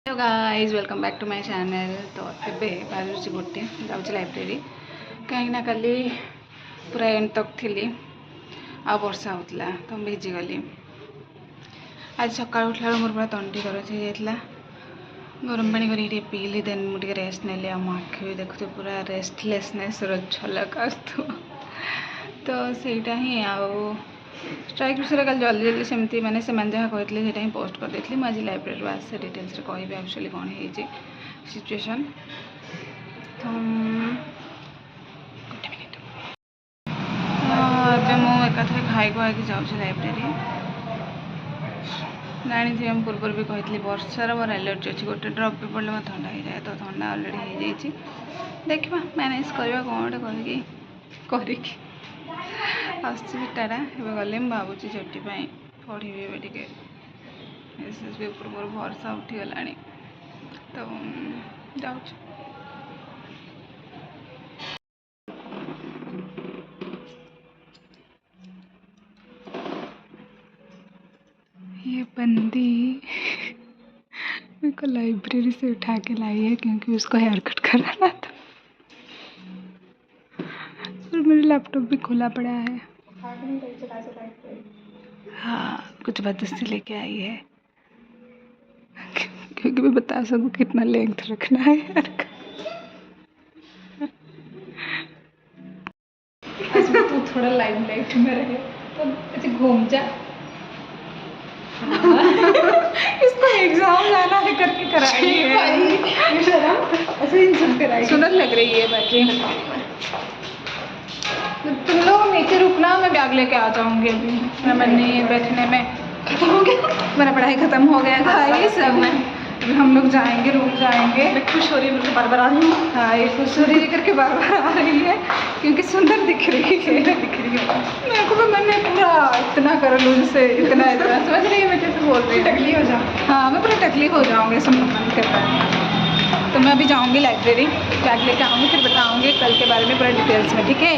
Hello guys, welcome back to my channel. तो एबे बाजू गोटे जाऊँ लाइब्रेरी कहीं काली पूरा एंड तक थी आ वर्षा होता तो भिजिगली। आज सकाल उठला मोर पूरा तंटी दरज हो जाता। गरम पानी कर पीली देन मुझे रेस्ट नेली। मो आखि भी देखु पूरा रेस्टलेसनेस झलक आसु। तो सहीटा ही स्ट्राइक विषय कल जल्दी जल्दी सेमती मैंने से जहाँ कहते हैं पोस्ट कर देती। मुझे लाइब्रेरी आसे डिटेल्स कह एक्चुअली कौन है सिचुएशन। तो गोटे मिनिट तो मुझे खाई खुआक जाऊँ लाइब्रेरी। जानी थी पूर्व भी कही वर्षार मोर एलर्जी अच्छी गोटे ड्रप भी पड़े मैं थंडा हो जाए। तो थंडा अलरेडी हो देखा मैनेज करवा कौन गोटे करके आसटा टाटा ए गले भावुँ चेटी पढ़ी टे एसएसबी ऊपर मोर भरसा उठीगला। तो जाऊँ ये बंदी मेरे को लाइब्रेरी से उठा के लाई है क्योंकि उसको हेयर कट कराना था। और मेरा लैपटॉप भी खुला पड़ा है। हाँ, कुछ जबरदस्ती लेके आई है क्योंकि मैं बता सकूँ कितना लेंथ रखना है हेयर का। आज भी तू थोड़ा लाइमलाइट में रहे तो ऐसे घूम जा। इसको एग्जाम जाना है करके कराई है। ऐसे इंसल्ट कराई। सुंदर लग रही है बाकी। तुम लोग नीचे रुकना, मैं बैग लेके आ जाऊंगी। अभी मैं बनने बैठने में खत्म हो गया, मेरा पढ़ाई खत्म हो गया भाई सब में। अभी हम लोग जाएंगे, रूम जाएंगे। मैं खुश हो रही हूँ, बार बार आ रही हूँ। हाँ, ये खुश हो रही है करके बार बार आ रही है क्योंकि सुंदर दिख रही है। मेरे को भी मैंने पूरा इतना कर लूँ उनसे इतना समझ रही है मैं कैसे बोल रही हूँ। टकली हो जाऊँ। हाँ, मैं पूरा टकली हो जाऊँगी, सब मन करता है। तो मैं अभी जाऊँगी लाइब्रेरी, बैग लेके आऊँगी, फिर बताऊँगी कल के बारे में पूरा डिटेल्स में। ठीक है।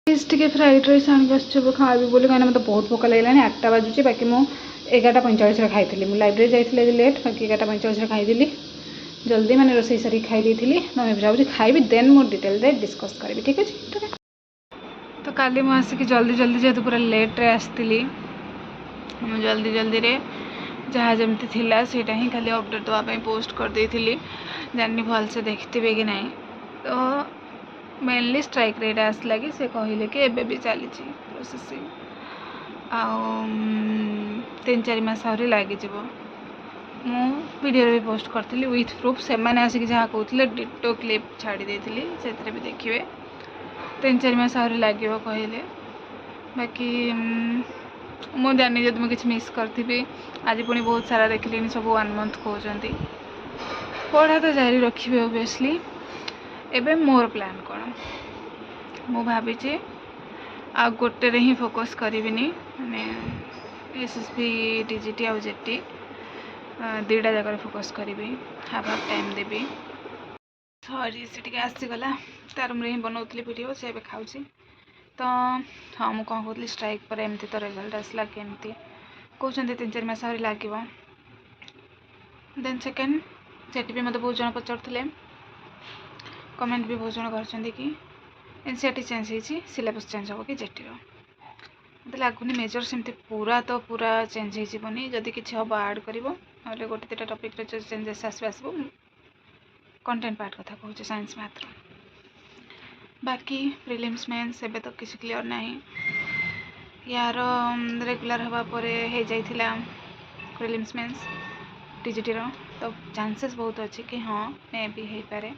टे फ्राइड राइस आने खावी बोली कहीं मतलब बहुत भोक लगे। 8टा बाजुची बाकी मुझे 11:45 खाई। मुझे लाइब्रेरी जाइए लेट बाकी 11:45 खाई जल्दी मैंने रोसई सारी खाई थी। तो मैं जाऊँगी खाइबी देन मो डिटेल डिस्कस करी। ठीक है। तो काली मुझे आसिक जल्दी जल्दी जेहतु पूरा लेट्रे आसती जल्दी जल्दी रे जहाँ जमती थिला सेटा ही खाली अपडेट देवाई पोस्ट कर देती। जानी भल से देखते कि नहीं। तो मेनली स्ट्राइक रेट आसला कि से कहले कि एबे भी चली प्रोसेसिंग आ 3-4 मास आहरी लगे। मु वीडियो भी पोस्ट करती विथ प्रूफ से मैंने आसिक जहाँ कहते डिटो क्लिप छाड़ी देती से भी देखिए 3-4 मास आहरी लगे कहले। बाकी मु जानी जब मुझे किसी मिस करी आज पुणी बहुत सारा देखिली सब 1 मंथ कहते पढ़ा तो जारी रखी ओबियसली। एबे मोर प्लान कौन मु भावी आ गोटे ही फोकस करी माने एसएसबी टीजीटी आ जेटी 2टा जगह फोकस करी। हाफ हाफ टाइम देवी। सॉरी से आसीगला तार मुझे ही बनाऊली वीडियो से खाऊँ। तो हाँ मुझे कौन कहती स्ट्राइक पर एमती तो रिजल्ट आसला केमती कहते 3-4 मास आहरी लगे। देन सेकेंड सेठी भी मत बहुत जन पचारे कमेंट भी बहुत जन कर कि एनसीईआरटी चेंज होती सिलेबस चेंज हो कि जेटी मत लगुनि मेजर सेमती पूरा तो पूरा चेंज होनी जदि किसी हम आड कर गोटे 2टा टपिक चेंजेस आसो कंटेंट पार्ट कथा कहूँ साइंस मैथ बाकी प्रिलिम्स मेन्स एबे तो किसी क्लियर ना यार रेगुलर हवापर हो जाइथिला प्रिलिम्स मेन्स टीजीटी तो चांसेस बहुत अच्छे कि हाँ मे भी हो पारे।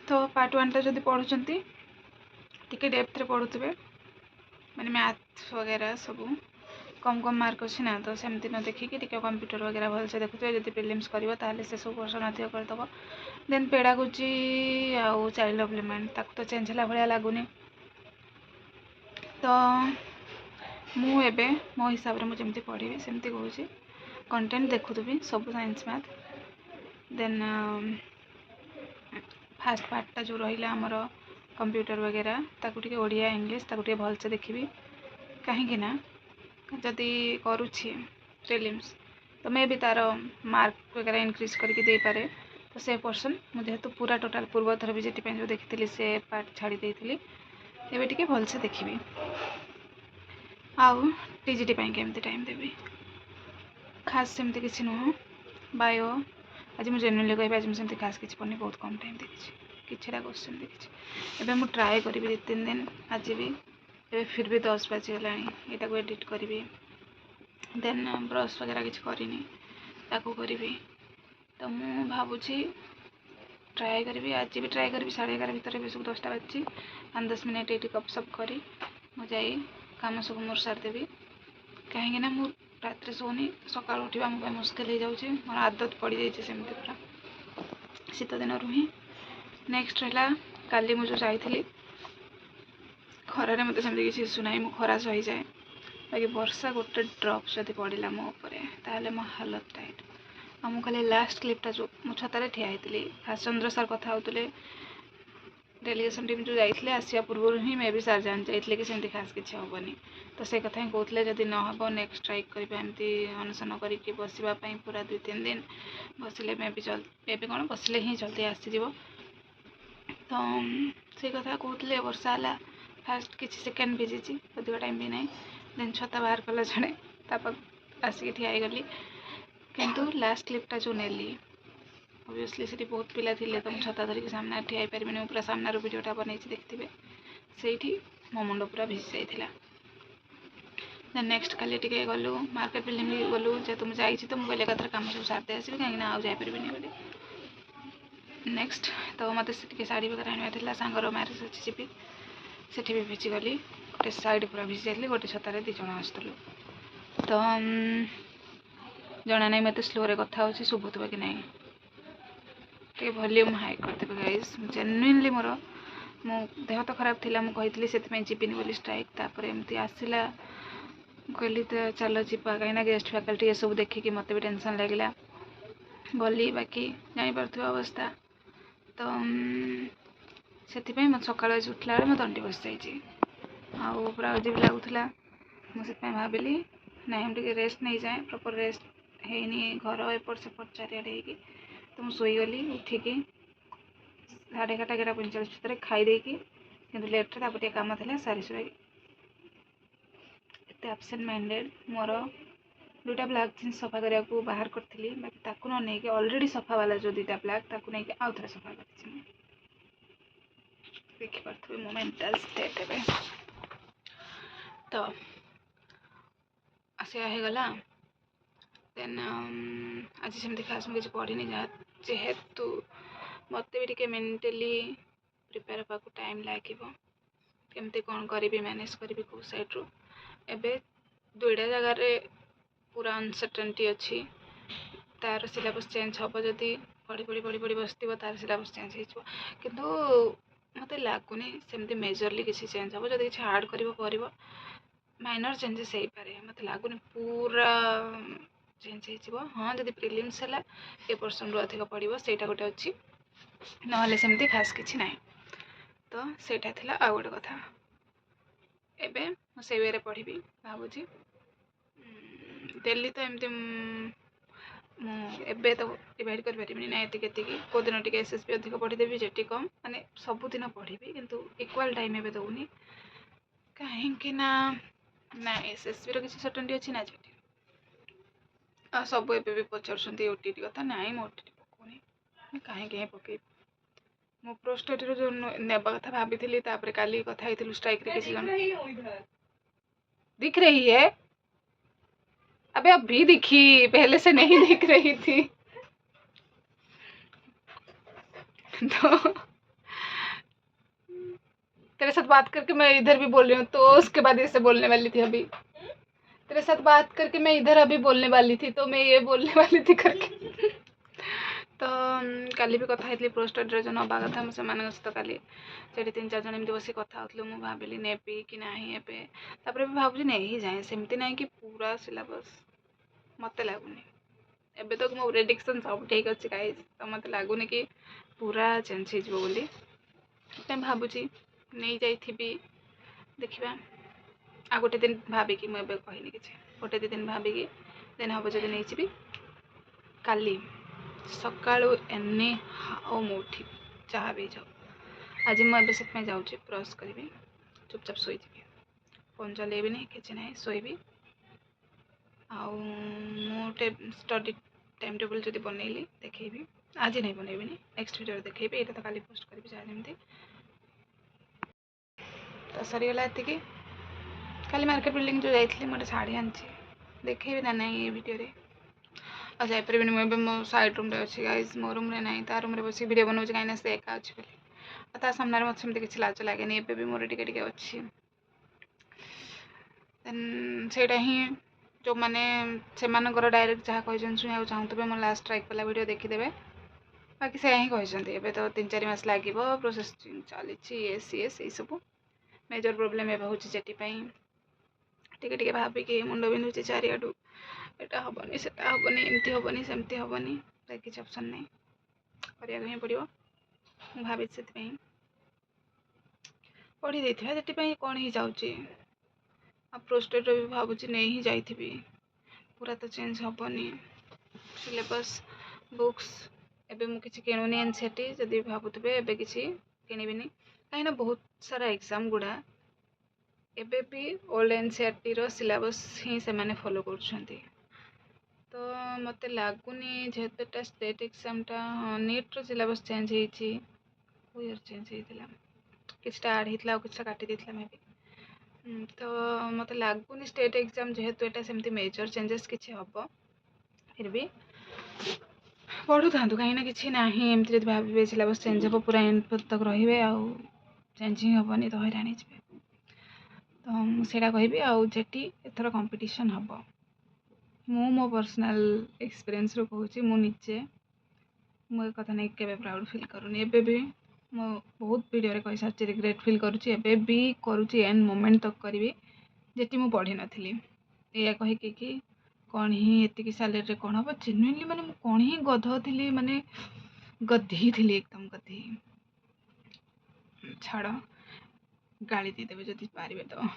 तो पार्ट 1 टा जब पढ़ुंट टी डेप्थ पढ़ुवे मैंने मैथ वगैरह सब कम कम मार्क अच्छी ना तो सेमती न देखिकी कंप्यूटर वगैरह भल से देखुए जब प्रिलिम्स कर से सब क्वेश्चन अधिक करदेव। देन पेडागोजी आउ चाइल्ड डेवलपमेंट ताक तो चेंज है भाया लगुनि। तो मुझे मो हिसाब से मुझे पढ़ी सेमती कहूँ कंटेंट देखुवी सब साइंस मैथ। देन फास्ट पार्टा जो रहा आमर कंप्यूटर वगैरह ताकू टिके ओडिया इंग्लिश ताकू टिके भलसे देखी कहीं ना जदि करुछि प्रिलिम्स तो मैं भी तार मार्क वगैरह इनक्रीज करके दे पारे तो से पर्सन मुझे तो पूरा टोटाल पूर्व थर बीजेटी जो देखी से पार्ट छाड़ी देती एबे टिके भलसे देखी आउ टीजीटी केमती टाइम देवी खास सेमती किसी नुह बायो आज मुझे जेन्युइनली कह आज मुझे खास किसी पढ़नी बहुत कम टाइम देखी किछटा क्वेश्चन देखी एवं मुझे ट्राए करी 2-3 दिन आज भी ए फिर भी 10 बाजीगला यहाँ को एडिट करी देन ब्रश वगैरह किसी करनी ताकू करी तो मु भावुची ट्राए करी आज भी ट्राए करी 11:30 भितर भी सब 10टा बाजी 5-10 मिनट ये गपसप करी मुझे कम सब मोर सारिदेवी कहीं ना मुझे रात शोनी सका उठा मो मुस्किल हो जाऊँगी मोर आदत पड़ जाइए सेमती पूरा शीत दिन ही नेक्स्ट रहा काली मुझे जाइली खरारे मत सेमती किसी इश्यू ना मु खरा सही जाए बाकी वर्षा गोटे ड्रप जब पड़ा मो ताले मो हालत टाइट आ मु खाली लास्ट क्लिपटा जो मु छतारे ठिया होती खास चंद्र सार कथा होते डेलीगेशन टीम जो जाइए आसिया पूर्व ही मे भी सार जान जाइए कि सेमती खास किसी हेनी तो से कथा ही कहते जदि न हम नेक्स्ट स्ट्राइक करवा एमती अनशन करके बसवाई पूरा 2-3 दिन बसिले मे भी कौन बसिले ही जल्दी आसीज तो से कथा कहते वर्षा है फास्ट किसी सेकेंड भिजी अधिक टाइम भी ना देन छता बाहर कला जड़े आसिक ठिया गली किंतु लास्ट क्लिपटा जो नेली ओबियसली से बहुत पिला थिले तो छता धरिक सामने ठिया पारि पूरा सामना वीडियोटा बनई देखते से मो मुंड पूरा भिजी जाइए देन नेक्स्ट खाली टे गलु मार्केट बिल्डिंग भी गलु जेहतु मुझे जाइए तो मुझे कथर कम सब सारदे आसबि कहीं आउ जापर बोली नेक्स्ट तो मत से शाढ़ी वगैरह आना सांगर मैरेज अच्छी जी से भी भिजी गली गोटे साइड पूरा भिजी जाइए गोटे छतार 2 जन आसलु तो जना ना मत स्लोरे कथा हो शुभुव कि ना टे वॉल्यूम हाई करदेवे गाइज जेन्युइनली मोर मो देह तो खराब थी मुझे से जीविनी बोली स्ट्राइक तापर एमती आसला कहली तो चलो जीवा कहीं गेस्ट फैकल्टी ये सब देखिकी मत भी टेंशन लगे गली बाकी जापर अवस्था तो से मत सका उठला मो तंटी बस जाइए आउ पूरा अजीब लगुला मुझे भाविली ना हम टे रेस्ट नहीं जाए प्रॉपर रेस्ट है घर एपट सेपट चारिड़े तो मुझे शोगली उठिकी 11:30 भितर खाईदे कि लेट्रे कम था सारी सुरा एत एब्सेंट माइंडेड मोर 2टा ब्लैक जीन्स सफा करने को बाहर करी बाकी ताकू न नहीं ऑलरेडी सफा वाला जो 2टा ब्लैक ताकू नहीं आउ थे सफा कर देखिपे मो मेंटल स्टेट है तो आसिया गला देन आज सेमती खास मुझे पढ़ी जेहेतु मत भी मेंटली प्रिपेयर होगा टाइम लगे केमती कौन करी मैनेज करी कौ साइड्रु एबे 2टा जगार पूरा अनसर्टेनिटी अच्छी तार सिलेबस चेंज हम जदि पढ़ी पढ़ी पढ़ी पढ़ी बस तार सिलेबस चेंज हो किंतु मत लगुनि सेमती मेजरली किसी चेंज हम जब किसी हार्ड कर माइनर चेंजेस हो पारे मत लगुनि पूरा चेंज हो हाँ जब प्रिलिम्स है ए पर्सन रु अधिक पड़ो से गोटे अच्छी ना सेमती खास किसी ना तो सेटा थिला आ गोटे कथा एबे से वे पढ़ी भावुची डेली तो एमती मुझे तो डिवाइड कर पारिनी ना ये कौ दिन टे एसएसबी अधिक पढ़ीदेवी जेटी कम माने सबुदिन पढ़ी किंतु इक्वाल टाइम एवं दौनी कहीं ना एसएसबी रो किसी सर्टेनिटी अच्छी ना जेटी सब एवं पचार ओटीटी कथा ना मैं ओटीटी पकौनी कहीं पकई मो प्रोस्टेट जो नेबा कथा भाभी काली कथा स्ट्राइक रे किसी जन दिख रही है अबे अभी दिखी पहले से नहीं दिख रही थी तो तेरे साथ बात करके मैं इधर भी बोल रही हूँ तो उसके बाद इससे बोलने वाली थी अभी तेरे साथ बात करके मैं इधर अभी बोलने वाली थी तो मैं ये बोलने वाली थी करके तो काली भी कथा होती प्रोस्टेट जो नवा कथा मुझे सहित काली से 3-4 जन एमती बस कथा हो मुझे भाविली नेबी कि ना एपर भी भावुँ नहीं जाए सेमती ना कि पूरा सिलेबस मत लगुनि एबे तो मो प्रेडिक्शन सब ठीक अच्छे गाइस तो मत लगुनि कि पूरा चेंज हो भावुची नहीं जाइए देखा आ गोटे दिन भाविकी मुझे कहनी कि 1-2 दिन भाविकी देन हम जब नहीं काली सकाळू एनी हाओ मु उठिबि जहाँ भी जाऊ आज मुझे से जाऊँगी ब्रश करी चुपचाप शोजी फोन चलेबी कि ना शोबी आटे स्टडी टाइम टेबल जब बनैली देखी आज नहीं बनैबी नेक्स्ट वीडियो देखी ये तो काली पोस्ट करी जमी तो सरीगला ये खाली मार्केट बिल्डिंग जो जाइए मोटे शाढ़ी आनी देखेबी ना नहीं ये वीडियो और जापर मुझे मो साइड रूम रे अच्छी गाइज मो रूम रे नहीं ता रूम रे बस वीडियो बनाऊँ कहीं से एका अच्छी बोली ता सामने मत सेमती किसी लाज लगे एबे भी मोर टिके अच्छी देन ही जो मैंने से डायरेक्ट जहाँ कही शुणा चाहूबे मो लास्ट स्ट्राइक वाला वीडियो देखीदे बाकी से ही कहते एबे तो 3-4 मास लगे प्रोसेसिंग चली ये सब मेजर प्रोब्लेम एवं हूँ जेटीपाई टे भाविकी मुंड बिंधुचे चारिआडू एटा हेनी से हेनी एमती हेनी सेमती हेनी किसी ऑप्शन नहीं करिया ही पड़ो भाभी से पढ़ी देथिबा जेटीपाई कौन ही जाऊँगी आ प्रोस्टेट भी भावुची नहीं ही जाइथिबी पूरा तो चेंज हेनी सिलेबस बुक्स एबे मु किछि किणुनी एनसीईआरटी जदि भावुथिबे एबे किछि किणिबिनी कहीं बहुत सारा एग्जाम गुड़ा एबे भी ओल्ड एनसीईआरटी रो सिलेबस ही से माने फॉलो करछंती तो मत लगुनि जेहेतु एटा स्टेट एग्जाम टा नीट रो सिलेबस चेंज होईची को ईयर चेंज होईतिला किछटा ऐड हितला किछटा काटी देथिला मे भी तो मत लगुनि स्टेट एग्जाम जेहेतु एटा सेमती मेजर चेंजेस किछि हबो फिर भी पढ़ु था कहीं किसी ना एमती भावे सिलेबस चेंज हे पूरा एंड तक रे आउ चेंजिंग हेनी तो हईराणी जी तो मुझे कहबी आठी एथर कंपटीशन हम मो पर्सनल एक्सपीरियंस रो कहूँ मुझे मुझे कथा नहीं के प्राउड फील करूनी एबे भी मो बहुत वीडियो रे कही सारी रिग्रेट फील करुँची एबे भी करुँची एंड मोमेंट तक करी जेटी मु पढ़ी नथी या कहीकि कि कौन ही एतिकी सैलरी कौन हम जेन्युइनली माने कौन ही गध थी माने गधी थी एकदम गधी छाड़ गाड़ी देदेवे जदि पारे तो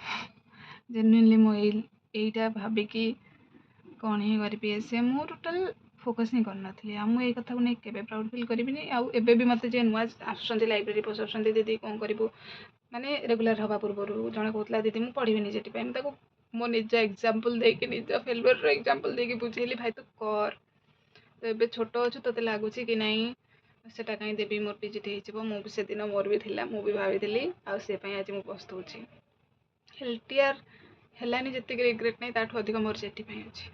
जेन्युइनली मुझा भाविकी कौन ही करी से मु टोटाल फोकस नहीं करनी मुझे कथा को नहीं केबे प्राउड फील करी आबे भी मत नुआ आसुँच लाइब्रेरी पस दीदी कौन करूँ माने रेगुलर हवा पूर्व जड़े कहला दीदी मुझे पढ़ी जेटी मो निज एग्जांपल देके निज फेलुअर एग्जांपल देके बुझेली भाई तू कर तो ये छोट अच्छु तो लगुच कि नहीं सेटा कहीं देवी मोर पीजीटी हो मुझे दिन मोर भी थिला मु भी भाभी आसे आज मुझे पछताऊँ एलटीआर हेलानी जी रिग्रेट नहीं ताठू अधिक मोर जेटी अच्छी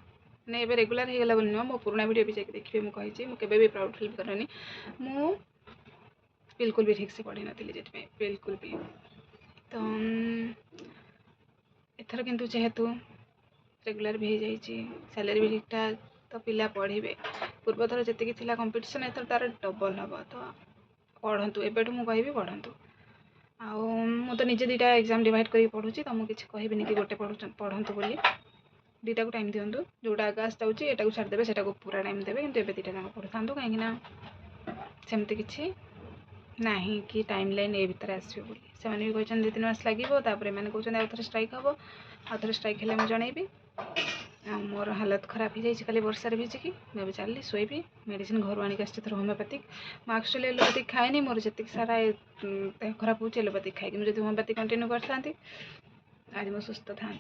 नहीं ये रेगुलर हो गला बोली नुह मो पुराना वीडियो भी जाके देखिए मुझे भी प्राउड फील करनी मु बिल्कुल भी ठीक से पढ़ी नी जेटी बिल्कुल भी तो एथर किंतु जेहेतु रेगुलर भी हो जाइए सैलरी भी ठीक ठाक तो पिला पढ़े पूर्व थर जी कंपटीशन एथर तार डबल हम तो पढ़तु एबेठू मुझे कह पढ़तु आउ तो निजे 2टा एग्जाम डिवाइड कर पढ़ुची तो मुझे कहबी कि गोटे पढ़तु बोली 2टा को टाइम दिंतु जोटा आगे आस जाऊँगी एटा छाड़देवे से पूरा टाइम देवे कि 2टा जाक पढ़ी था कहीं सेमती किसी ना कि टाइम लाइन ए भितर आसो बोली से भी कहते 2-3 मास लगे मैंने कहते आउ थे स्ट्राइक हम आउ थे स्ट्राइक हेल्ले मुझे जनइबी मोर हालत खराब हो जाए खाली वर्षा भिजिकी मुझे चलि शोबी मेडिसिन घर आनिक आर होमियोपैथिक मुझे एक्चुअली एलोपैथिक खाएनी मोर जी सारा देह खराब हो एलोपैथिक खाई मुझे होमियोपैथिक कंटिन्यू कर था आज मुझे सुस्थ था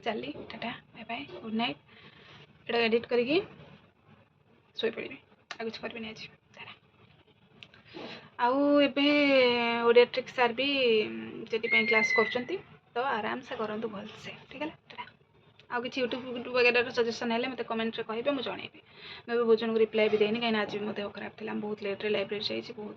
चली tata bye bye good night एटा एडिट करी शोपड़ी आ कुछ करनी आज आउ एबे ओडिया ट्रिक सार भी जेटी क्लास कर तो आराम से करूँ भल से ठीक है टाटा आउ कि यूट्यूब वगैरह सजेसन है मत कमेंट रे कहे मुझे जनइबी मैं भी बहुत जन को रिप्लाई भी देनी कहीं आज भी मो देह खराब था बहुत लेट्रे लाइब्रेरी जाइए बहुत